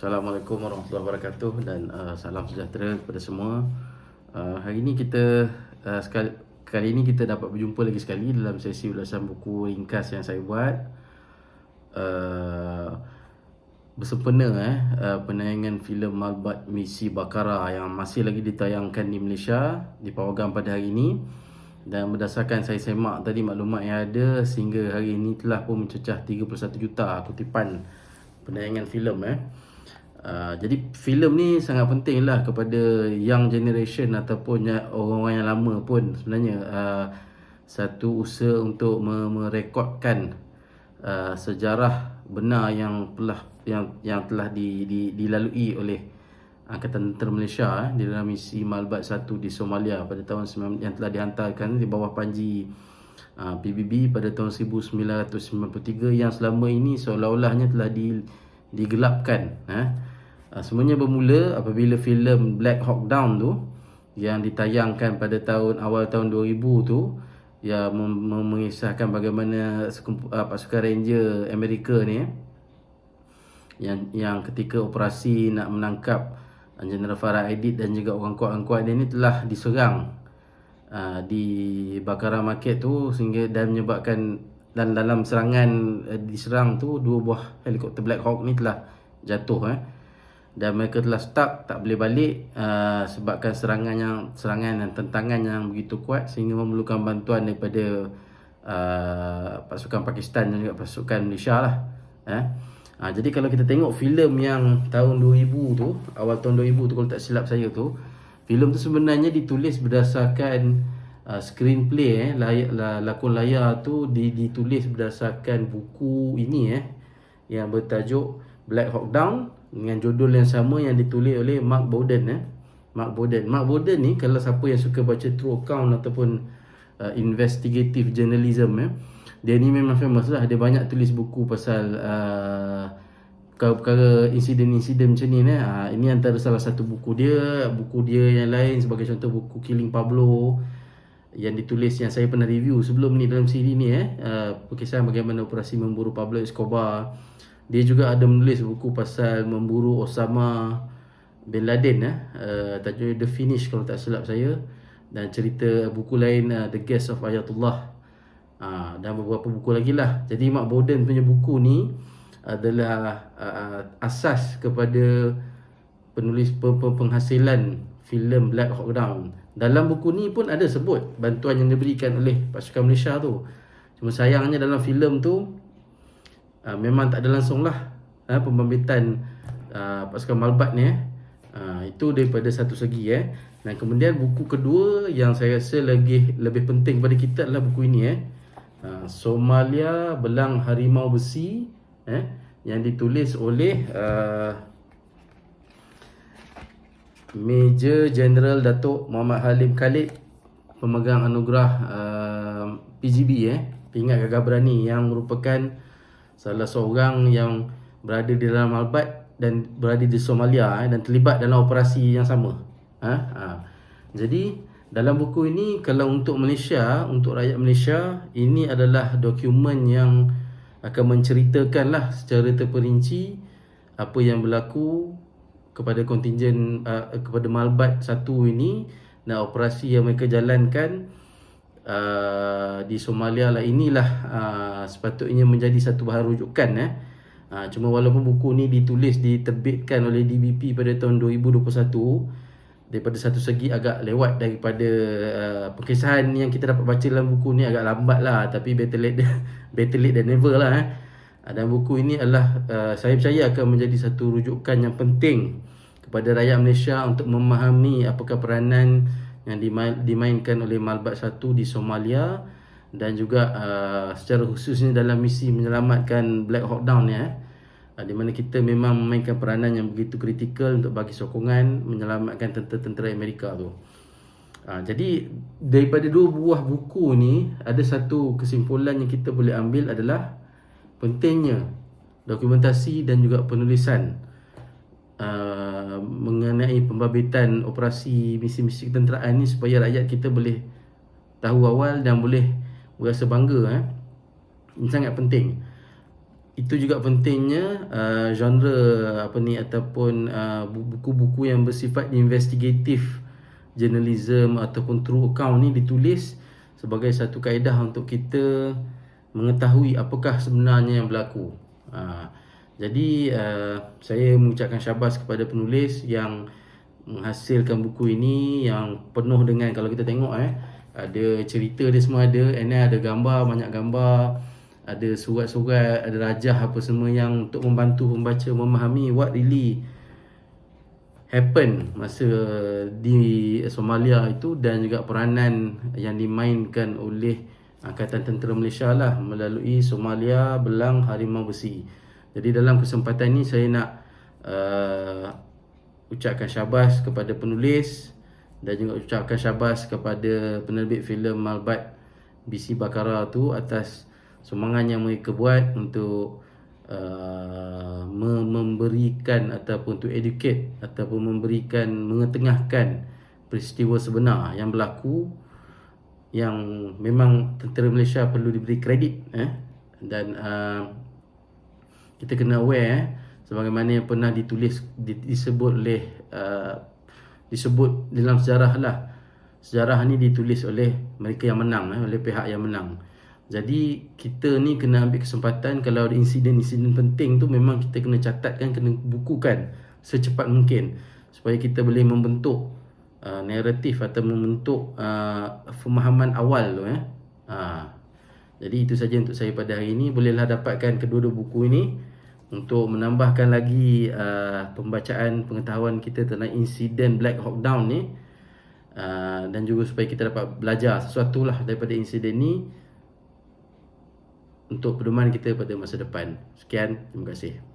Assalamualaikum warahmatullahi wabarakatuh dan salam sejahtera kepada semua. Hari ini kita kali ini kita dapat berjumpa lagi sekali dalam sesi ulasan buku ringkas yang saya buat. Bersempena penayangan filem Malbat Misi Bakara yang masih lagi ditayangkan di Malaysia di Pawagam pada hari ini. Dan berdasarkan saya semak tadi maklumat yang ada, sehingga hari ini telah pun mencecah 31 juta kutipan penayangan filem. Jadi filem ni sangat penting lah kepada young generation ataupun orang-orang yang lama pun sebenarnya. Satu usaha untuk merekodkan sejarah benar yang telah dilalui oleh Angkatan Tentera Malaysia di dalam misi Malbat 1 di Somalia pada tahun yang telah dihantarkan di bawah panji PBB pada tahun 1993, yang selama ini seolah-olahnya telah digelapkan. Semuanya bermula apabila filem Black Hawk Down tu yang ditayangkan pada awal tahun 2000 tu, yang mengisahkan bagaimana pasukan Ranger Amerika ni yang ketika operasi nak menangkap Jeneral Farah Aidid dan juga orang kuat-kuat dia ni telah diserang di Bakara Market tu, sehingga dan menyebabkan, dan dalam serangan diserang tu 2 buah helikopter Black Hawk ni telah jatuh dan mereka telah stuck, tak boleh balik sebabkan serangan dan tentangan yang begitu kuat, sehingga memerlukan bantuan daripada pasukan Pakistan dan juga pasukan Malaysia lah. Jadi kalau kita tengok filem yang tahun 2000 tu, awal tahun 2000 tu kalau tak silap saya tu, filem tu sebenarnya ditulis berdasarkan screenplay lakon layar tu ditulis berdasarkan buku ini yang bertajuk Black Hawk Down dengan judul yang sama yang ditulis oleh Mark Bowden. Mark Bowden ni, kalau siapa yang suka baca true account ataupun investigative journalism, dia ni memang famous lah. Dia banyak tulis buku pasal perkara insiden-insiden macam ni. Ini antara salah satu buku dia. Buku dia yang lain sebagai contoh buku Killing Pablo yang ditulis, yang saya pernah review sebelum ni dalam siri ni, perkissahan bagaimana operasi memburu Pablo Escobar. Dia juga ada menulis buku pasal memburu Osama Bin Laden, tajuk The Finish kalau tak silap saya, dan cerita buku lain The Guest of Ayatullah, dan beberapa buku lagi lah. Jadi Mark Bowden punya buku ni adalah asas kepada penghasilan filem Black Hawk Down. Dalam buku ni pun ada sebut bantuan yang diberikan oleh pasukan Malaysia tu. Cuma sayangnya dalam filem tu memang tak ada langsung lah pembangkitan pasukan Malbat ni. Itu daripada satu segi. Dan kemudian buku kedua yang saya rasa lebih penting pada kita adalah buku ini, Somalia Belang Harimau Besi, yang ditulis oleh Major General Datuk Muhammad Halim Khalid, pemegang anugerah PGB, Pingat Gagah Berani, yang merupakan salah seorang yang berada di dalam Malbat dan berada di Somalia dan terlibat dalam operasi yang sama. Jadi dalam buku ini, kalau untuk Malaysia, untuk rakyat Malaysia, ini adalah dokumen yang akan menceritakan lah secara terperinci apa yang berlaku kepada kontingen kepada Malbat 1 ini, dan operasi yang mereka jalankan di Somalia lah. Inilah sepatutnya menjadi satu bahan rujukan. Cuma walaupun buku ni diterbitkan oleh DBP pada tahun 2021, daripada satu segi agak lewat daripada perkissahan yang kita dapat baca dalam buku ni, agak lambat lah, tapi better late than never lah. Dan buku ini adalah saya percaya akan menjadi satu rujukan yang penting kepada rakyat Malaysia untuk memahami apakah peranan yang dimainkan oleh Malbat 1 di Somalia, dan juga secara khususnya dalam misi menyelamatkan Black Hawk Down ni, di mana kita memang memainkan peranan yang begitu kritikal untuk bagi sokongan menyelamatkan tentera-tentera Amerika tu. Jadi daripada 2 buah buku ni, ada satu kesimpulan yang kita boleh ambil adalah pentingnya dokumentasi dan juga penulisan mengenai pembabit,an operasi misi-misi ketenteraan ni, supaya rakyat kita boleh tahu awal dan boleh berasa bangga. Ini sangat penting. itu juga pentingnya genre apa ni ataupun buku-buku yang bersifat investigatif journalism ataupun true account ni ditulis sebagai satu kaedah untuk kita mengetahui apakah sebenarnya yang berlaku. Jadi saya mengucapkan syabas kepada penulis yang menghasilkan buku ini yang penuh dengan, kalau kita tengok ada cerita dia semua ada, and then ada gambar, banyak gambar, ada surat-surat, ada rajah apa semua yang untuk membantu pembaca memahami what really happen masa di Somalia itu, dan juga peranan yang dimainkan oleh Angkatan Tentera Malaysia lah melalui Somalia Belang Harimau Besi. Jadi dalam kesempatan ini saya nak ucapkan syabas kepada penulis dan juga ucapkan syabas kepada penerbit filem Malbat BC Bakara tu atas sumbangan yang mereka buat untuk memberikan ataupun untuk educate ataupun memberikan, mengetengahkan peristiwa sebenar yang berlaku, yang memang tentera Malaysia perlu diberi kredit dan kita kena aware sebagaimana yang pernah ditulis disebut oleh disebut dalam sejarah lah. Sejarah ni ditulis oleh mereka yang menang, oleh pihak yang menang. Jadi kita ni kena ambil kesempatan, kalau ada insiden-insiden penting tu memang kita kena catatkan, kena bukukan secepat mungkin supaya kita boleh membentuk naratif atau membentuk pemahaman awal tu Jadi itu saja untuk saya pada hari ini. Bolehlah dapatkan kedua-dua buku ini untuk menambahkan lagi pembacaan pengetahuan kita tentang insiden Black Hawk Down ni, dan juga supaya kita dapat belajar sesuatu lah daripada insiden ni untuk pedoman kita pada masa depan. Sekian, terima kasih.